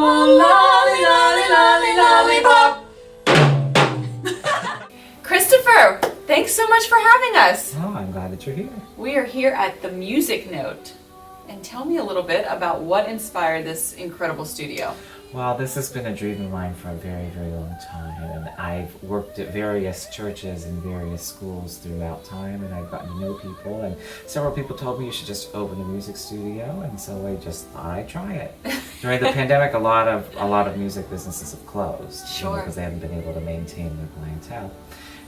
lolly, lolly, lolly, lollipop. Christopher, thanks so much for having us. Oh, I'm glad that you're here. We are here at the Music Note. And tell me a little bit about what inspired this incredible studio. Well, this has been a dream of mine for a very, very long time, and I've worked at various churches and various schools throughout time, and I've gotten to know people, and several people told me you should just open a music studio, and so I just thought I'd try it. During the pandemic, a lot of music businesses have closed, Sure, because they haven't been able to maintain their clientele.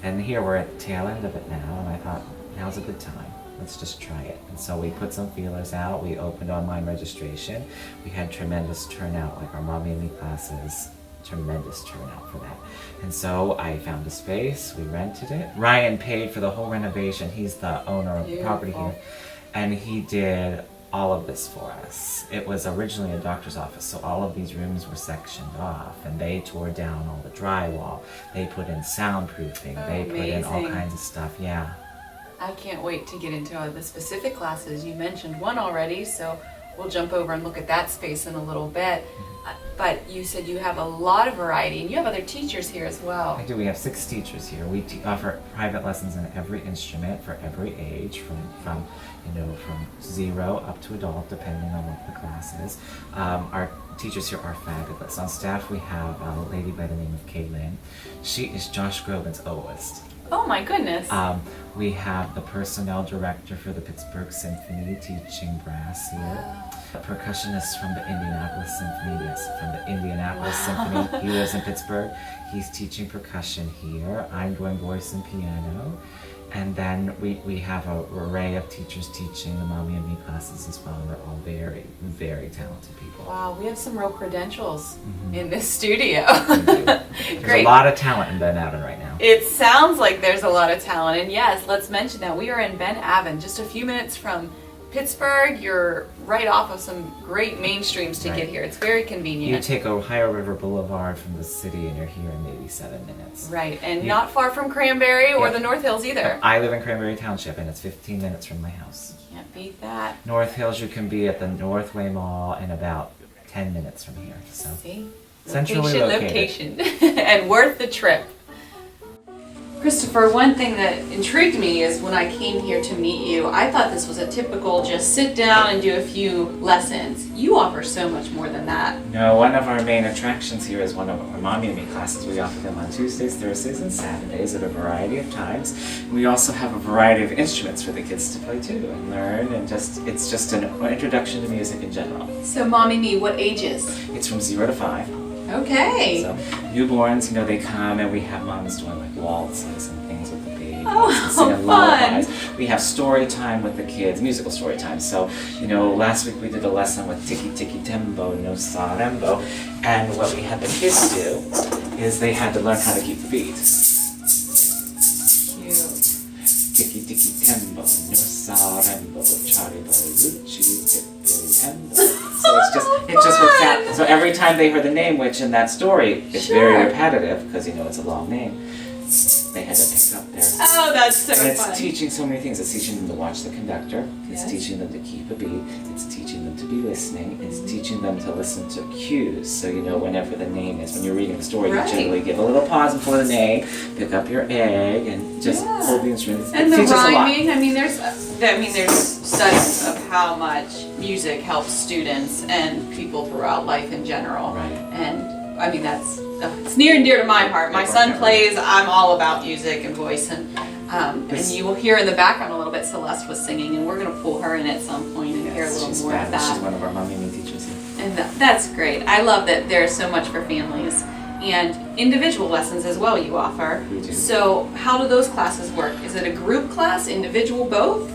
And here we're at the tail end of it now, and I thought, now's a good time. Let's just try it. And so we put some feelers out. We opened online registration. We had tremendous turnout, like our Mommy and Me classes, tremendous turnout for that. And so I found a space, we rented it. Ryan paid for the whole renovation. He's the owner of the property here. And he did all of this for us. It was originally a doctor's office, so all of these rooms were sectioned off, and they tore down all the drywall. They put in soundproofing. They put in all kinds of stuff, yeah. I can't wait to get into the specific classes. You mentioned one already, so we'll jump over and look at that space in a little bit. But you said you have a lot of variety, and you have other teachers here as well. I do. We have 6 teachers here. We offer private lessons in every instrument for every age, from 0 up to adult, depending on what the class is. Our teachers here are fabulous. On staff, we have a lady by the name of Kaylin. She is Josh Groban's oldest. Oh my goodness. We have the personnel director for the Pittsburgh Symphony teaching brass here. A percussionist from the Indianapolis Symphony, Symphony. He lives in Pittsburgh. He's teaching percussion here. I'm doing voice and piano. And then we have an array of teachers teaching the Mommy and Me classes as well. They're all very, very talented people. Wow, we have some real credentials in this studio. There's a lot of talent in Ben Avon right now. It sounds like there's a lot of talent. And yes, let's mention that we are in Ben Avon, just a few minutes from Pittsburgh. You're right off of some great main streams to get here. It's very convenient. You take Ohio River Boulevard from the city and you're here in maybe 7 minutes. Right, and not far from Cranberry or the North Hills either. I live in Cranberry Township and it's 15 minutes from my house. You can't beat that. North Hills, you can be at the Northway Mall in about 10 minutes from here. So see? Centrally Location. And worth the trip. Christopher, one thing that intrigued me is when I came here to meet you, I thought this was a typical just sit down and do a few lessons. You offer so much more than that. No, one of our main attractions here is one of our Mommy and Me classes. We offer them on Tuesdays, Thursdays, and Saturdays at a variety of times. We also have a variety of instruments for the kids to play too and learn, and it's just an introduction to music in general. So Mommy and Me, what ages? It's from 0 to 5. Okay. So newborns, they come and we have moms doing like waltzes and things with the babies and fun. singing lullabies. We have story time with the kids, musical story time. So, last week we did a lesson with Tiki Tiki Tembo, No Sarembo, and what we had the kids do is they had to learn how to keep the beat. Cute. Tiki Tiki Tembo, No Sarembo, Charibo, Ruchi, Tippy Tembo. So it just works out. So every time they heard the name, which in that story, it's very repetitive because it's a long name, they had to pick up their... Oh, that's so fun. And it's teaching so many things. It's teaching them to watch the conductor. It's teaching them to keep a beat. It's teaching them to be listening. It's teaching them to listen to cues. So whenever the name is, when you're reading the story, you generally give a little pause before the name, pick up your egg, and just hold the instrument. And the rhyming. There's studies of how much music helps students and people throughout life in general. Right. And it's near and dear to my heart. My son plays. I'm all about music and voice, and you will hear in the background a little bit. Celeste was singing, and we're going to pull her in at some point and hear a little more of that. She's one of our Mommy and Me teachers here. And that's great. I love that there's so much for families and individual lessons as well. You offer. We do. So how do those classes work? Is it a group class, individual, both?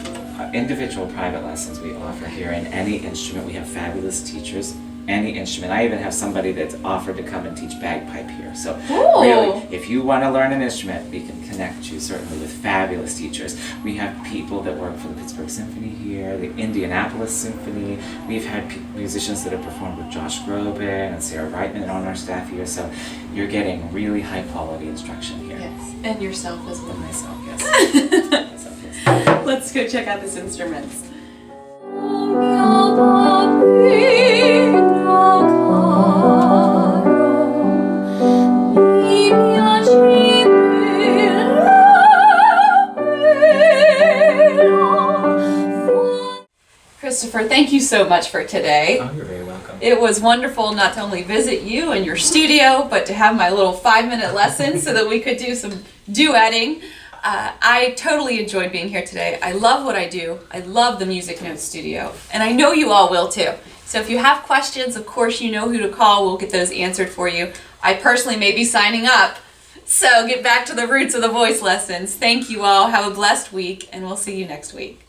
Individual private lessons we offer here in any instrument. We have fabulous teachers. Any instrument. I even have somebody that's offered to come and teach bagpipe here. So really, if you want to learn an instrument, we can connect you certainly with fabulous teachers. We have people that work for the Pittsburgh Symphony here, the Indianapolis Symphony. We've had musicians that have performed with Josh Groban and Sarah Reitman on our staff here. So you're getting really high quality instruction here. Yes, and yourself as well. And myself, yes. Myself, yes. Let's go check out this instruments. Oh, Trevor, thank you so much for today. Oh, you're very welcome. It was wonderful not to only visit you in your studio, but to have my little 5-minute lesson so that we could do some duetting. I totally enjoyed being here today. I love what I do. I love the Music Notes studio, and I know you all will too. So if you have questions, of course you know who to call. We'll get those answered for you. I personally may be signing up, so get back to the roots of the voice lessons. Thank you all. Have a blessed week, and we'll see you next week.